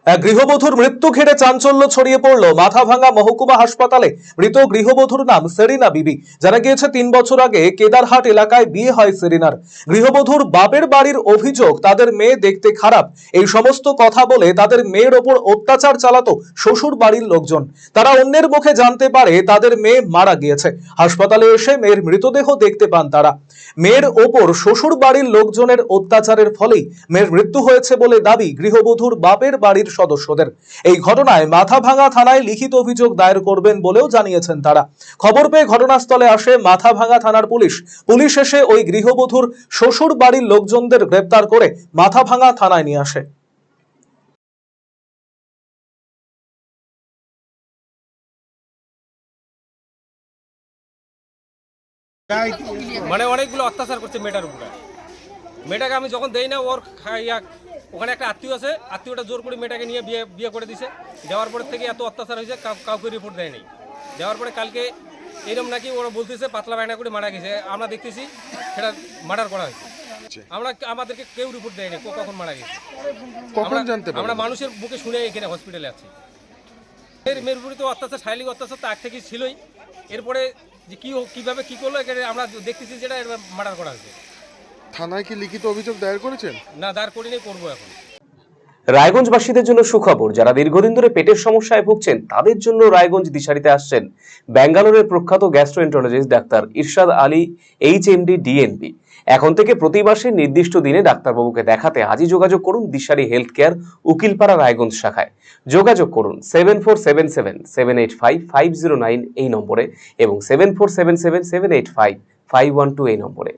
গৃহবধূর মৃত্যু ঘিরে চাঞ্চল্য ছড়িয়ে পড়ল মাথাভাঙ্গা মহকুমা হাসপাতালে। মৃত গৃহবধূর নাম সেরিনা বিবি। জানা গিয়েছে 3 বছর আগে কেদারহাট এলাকায় বিয়ে হয় সেরিনার। গৃহবধূর বাপের বাড়ির অভিযোগ, তাদের মেয়ে দেখতে খারাপ, এই সমস্ত কথা বলে তাদের মেয়ের ওপর অত্যাচার চালাতো শ্বশুর বাড়ির লোকজন। তারা অন্যের মুখে জানতে পারে তাদের মেয়ে মারা গিয়েছে। হাসপাতালে এসে মেয়ের মৃতদেহ দেখতে পান তারা। মেয়ের ওপর শ্বশুর বাড়ির লোকজনের অত্যাচারের ফলেই মেয়ের মৃত্যু হয়েছে বলে দাবি গৃহবধূর বাপের বাড়ির সদস্যদের। এই ঘটনায় মাথাভাঙ্গা থানায় লিখিত অভিযোগ দায়ের করবেন বলেও জানিয়েছেন তারা। খবর পেয়ে ঘটনাস্থলে আসে মাথাভাঙ্গা থানার পুলিশ এসে ওই গৃহবধূর শ্বশুর বাড়ির লোকজনদের গ্রেপ্তার করে মাথাভাঙ্গা থানায় নিয়ে আসে। মানে অনেকগুলো অত্যাচার করছে মেয়েটার উপরে। মেয়েটাকে আমি যখন দেই না, ওর ওখানে একটা আত্মীয় আছে, আত্মীয়টা জোর করে মেয়েটাকে নিয়ে বিয়ে করে দিছে। দেওয়ার পরে থেকে এত অত্যাচার হয়েছে, কাউকে রিপোর্ট দেয় নাই। দেওয়ার পরে কালকে এরকম নাকি ওরা বলতেছে পাতলা বায়না করে মারা গেছে। আমরা দেখতেছি সেটা মার্ডার করা হয়েছে। আমাদেরকে কেউ রিপোর্ট দেয়নি কখন মারা গেছে। আমরা মানুষের বুকে শুনে এখানে হসপিটালে আছি। মেয়ের উপরে তো অত্যাচার, শারীরিক অত্যাচার তো আগ থেকে ছিলই। এরপরে যে কিভাবে কি করলো এখানে আমরা দেখতেছি, যেটা মার্ডার করা হয়েছে। থানায় কি লিখিত অভিযোগ দায়ের করেছেন? না, দায়ের করিনি, করবো এখন। রায়গঞ্জবাসীদের জন্য সুখবর, যারা দীর্ঘদিন ধরে পেটের সমস্যায় ভুগছেন তাদের জন্য রায়গঞ্জ দিশারিতে আসছেন ব্যাঙ্গালোরের প্রখ্যাত গ্যাস্ট্রোএন্টারোলজিস্ট ডাক্তার ইরশাদ আলী, HMD, DNB। এখন থেকে প্রতি মাসে নির্দিষ্ট দিনে ডাক্তারবাবুকে দেখাতে আজই যোগাযোগ করুন দিশারি হেলথ কেয়ার, উকিলপাড়া, রায়গঞ্জ শাখায়। যোগাযোগ করুন 7477785509 এই নম্বরে এবং 7477785512 এই নম্বরে।